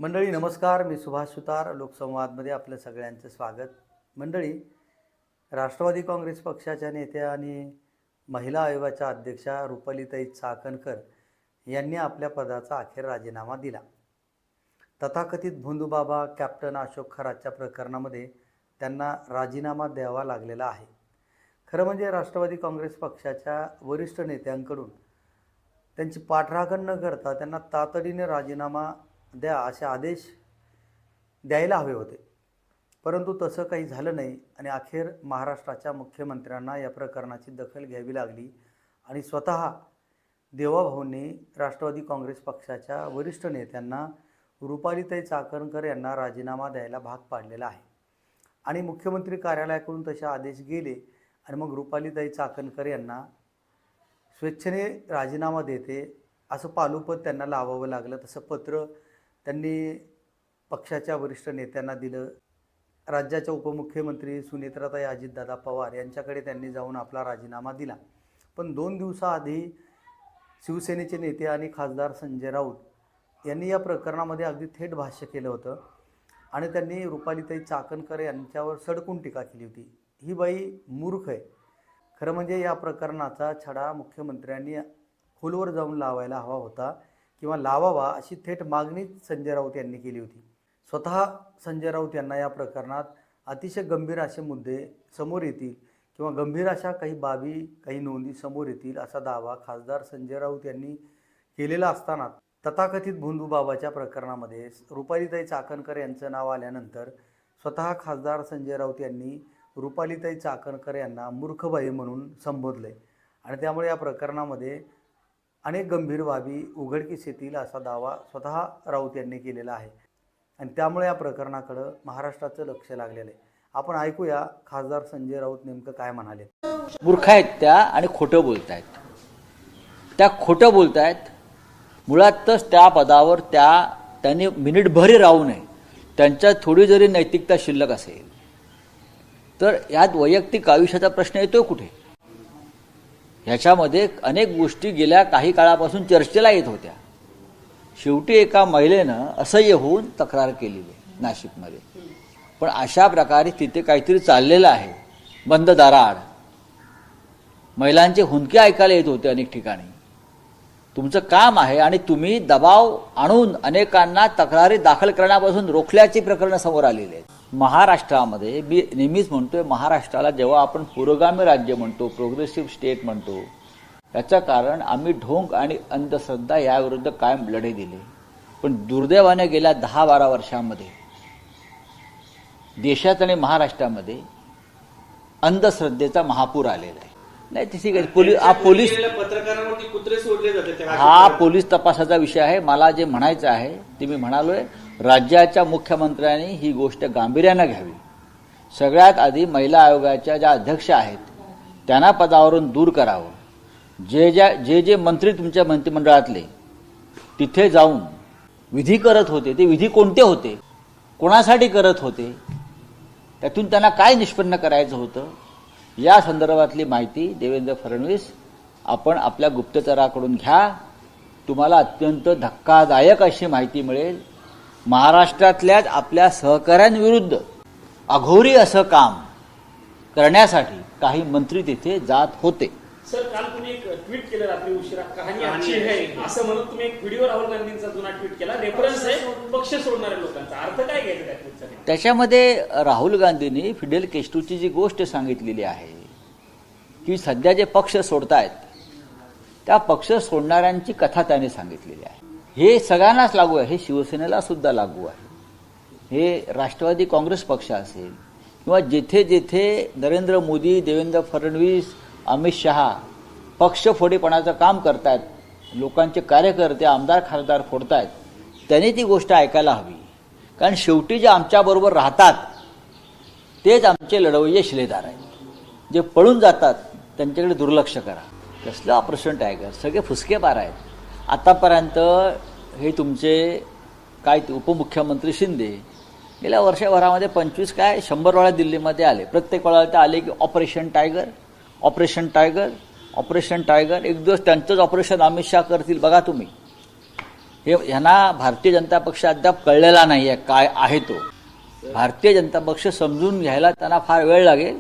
मंडळी नमस्कार, मी सुभाष सुतार. लोकसंवादमध्ये आपलं सगळ्यांचं स्वागत. मंडळी, राष्ट्रवादी काँग्रेस पक्षाच्या नेत्या आणि महिला आयोगाच्या अध्यक्षा रुपालीताई चाकणकर यांनी आपल्या पदाचा अखेर राजीनामा दिला. तथाकथित भोंदूबाबा कॅप्टन अशोक खरातच्या प्रकरणामध्ये त्यांना राजीनामा द्यावा लागलेला आहे. खरं म्हणजे राष्ट्रवादी काँग्रेस पक्षाच्या वरिष्ठ नेत्यांकडून त्यांची पाठराखण न करता त्यांना तातडीने राजीनामा द्या असे आदेश द्यायला हवे होते, परंतु तसं काही झालं नाही आणि अखेर महाराष्ट्राच्या मुख्यमंत्र्यांना या प्रकरणाची दखल घ्यावी लागली आणि स्वतः देवाभाऊंनी राष्ट्रवादी काँग्रेस पक्षाच्या वरिष्ठ नेत्यांना रुपालीताई चाकणकर यांना राजीनामा द्यायला भाग पाडलेला आहे. आणि मुख्यमंत्री कार्यालयाकडून तसे आदेश गेले आणि मग रुपालीताई चाकणकर यांना स्वेच्छेने राजीनामा देते असं पालुपद त्यांना लावावं लागलं. तसं पत्र त्यांनी पक्षाच्या वरिष्ठ नेत्यांना दिलं. राज्याच्या उपमुख्यमंत्री सुनेत्राताई अजितदादा पवार यांच्याकडे त्यांनी जाऊन आपला राजीनामा दिला. पण 2 दिवसाआधी शिवसेनेचे नेते आणि खासदार संजय राऊत यांनी या प्रकरणामध्ये अगदी थेट भाष्य केलं होतं आणि त्यांनी रुपालीताई चाकणकर यांच्यावर सडकून टीका केली होती. ही बाई मूर्ख आहे. खरं म्हणजे या प्रकरणाचा छडा मुख्यमंत्र्यांनी खोलवर जाऊन लावायला हवा होता किंवा लावावा अशी थेट मागणी संजय राऊत यांनी केली होती. स्वतः संजय राऊत यांना या प्रकरणात अतिशय गंभीर असे मुद्दे समोर येतील किंवा गंभीर अशा काही बाबी, काही नोंदी समोर येतील असा दावा खासदार संजय राऊत यांनी केलेला असताना तथाकथित भोंदूबाबाच्या प्रकरणामध्ये रुपालीताई चाकणकर यांचं नाव आल्यानंतर स्वतः खासदार संजय राऊत यांनी रुपालीताई चाकणकर यांना मूर्खबाई म्हणून संबोधले आणि त्यामुळे या प्रकरणामध्ये अनेक गंभीर बाबी उघडकीस येतील असा दावा स्वतः राऊत यांनी केलेला आहे आणि त्यामुळे या प्रकरणाकडं महाराष्ट्राचं लक्ष लागलेलं आहे. आपण ऐकूया खासदार संजय राऊत नेमकं काय म्हणाले. मूर्ख आहेत त्या आणि खोटं बोलतायत. त्या खोटं बोलतायत. मुळातच त्या पदावर त्यांनी मिनिटभरही राहू नये. त्यांच्यात थोडी जरी नैतिकता शिल्लक असेल तर यात वैयक्तिक आयुष्याचा प्रश्न येतो कुठे? ह्याच्यामध्ये अनेक गोष्टी गेल्या काही काळापासून चर्चेला येत होत्या. शेवटी एका महिलेनं असह्य होऊन तक्रार केलेली आहे नाशिकमध्ये. पण अशा प्रकारे तिथे काहीतरी चाललेलं आहे बंद दाराआड. महिलांचे हुंदके ऐकायला येत होते अनेक ठिकाणी. तुमचं काम आहे आणि तुम्ही दबाव आणून अनेकांना तक्रारी दाखल करण्यापासून रोखल्याची प्रकरणं समोर आलेली आहेत. महाराष्ट्रामध्ये मी नेहमीच म्हणतोय, महाराष्ट्राला जेव्हा आपण पुरोगामी राज्य म्हणतो, प्रोग्रेसिव्ह स्टेट म्हणतो, याचं कारण आम्ही ढोंग आणि अंधश्रद्धा याविरुद्ध कायम लढे दिले. पण दुर्दैवाने गेल्या 10-12 वर्षांमध्ये देशात आणि महाराष्ट्रामध्ये अंधश्रद्धेचा महापूर आलेला आहे. नाही ठीक आहे, पोलीस पत्रकारांवरती कुत्रे सोडले जाते. हा पोलीस तपासाचा विषय आहे. मला जे म्हणायचं आहे ते मी म्हणालोय, राज्याच्या मुख्यमंत्र्यांनी ही गोष्ट गांभीर्यानं घ्यावी. सगळ्यात आधी महिला आयोगाच्या ज्या अध्यक्ष आहेत त्यांना पदावरून दूर करावं. जे मंत्री तुमच्या मंत्रिमंडळातले तिथे जाऊन विधी करत होते ते विधी कोणते होते, कोणासाठी करत होते, त्यातून त्यांना काय निष्पन्न करायचं होतं, या संदर्भातली माहिती देवेंद्र फडणवीस आपण आपल्या गुप्तचराकडून घ्या. तुम्हाला अत्यंत धक्कादायक अशी माहिती मिळेल. महाराष्ट्रातल्याच आपल्या सहकाऱ्यांविरुद्ध अघोरी असं काम करण्यासाठी काही मंत्री तिथे जात होते. सर, काल तुम्ही एक ट्विट केलं रात्री उशिरा, कहाणी आजची आहे असं म्हणत तुम्ही एक व्हिडिओ राहुल गांधींचा जुना ट्विट केला. रेफरन्स आहे पक्ष सोडणाऱ्या लोकांचा. अर्थ काय घ्यायचा त्या ट्विटचा? त्याच्यामध्ये राहुल गांधींनी फिडेल केस्ट्रोची जी गोष्ट सांगितलेली आहे की सध्या जे पक्ष सोडतायत त्या पक्ष सोडणाऱ्यांची कथा त्याने सांगितलेली आहे. हे सगळ्यांनाच लागू आहे. हे शिवसेनेला सुद्धा लागू आहे. हे राष्ट्रवादी काँग्रेस पक्ष असेल किंवा जेथे जेथे नरेंद्र मोदी, देवेंद्र फडणवीस, अमित शहा पक्ष फोडेपणाचं काम करतायत, लोकांचे कार्यकर्ते, आमदार, खासदार फोडतायत, त्यांनी ती गोष्ट ऐकायला हवी. कारण शेवटी जे आमच्याबरोबर राहतात तेच आमचे लढवय्ये शिलेदार आहेत. जे पळून जातात त्यांच्याकडे दुर्लक्ष करा. कसलं ऑपरेशन टायगर, सगळे फुसके पार आहेत. आतापर्यंत हे तुमचे काय उपमुख्यमंत्री शिंदे गेल्या वर्षभरामध्ये 25 काय 100 वेळा दिल्लीमध्ये आले. प्रत्येक वेळा ते आले की operation tiger, operation tiger, operation tiger. एक दिवस त्यांचंच ऑपरेशन अमित शहा करतील बघा तुम्ही. ह्यांना भारतीय जनता पक्ष अद्याप कळलेला नाही आहे काय आहे तो. भारतीय जनता पक्ष समजून घ्यायला त्यांना फार वेळ लागेल.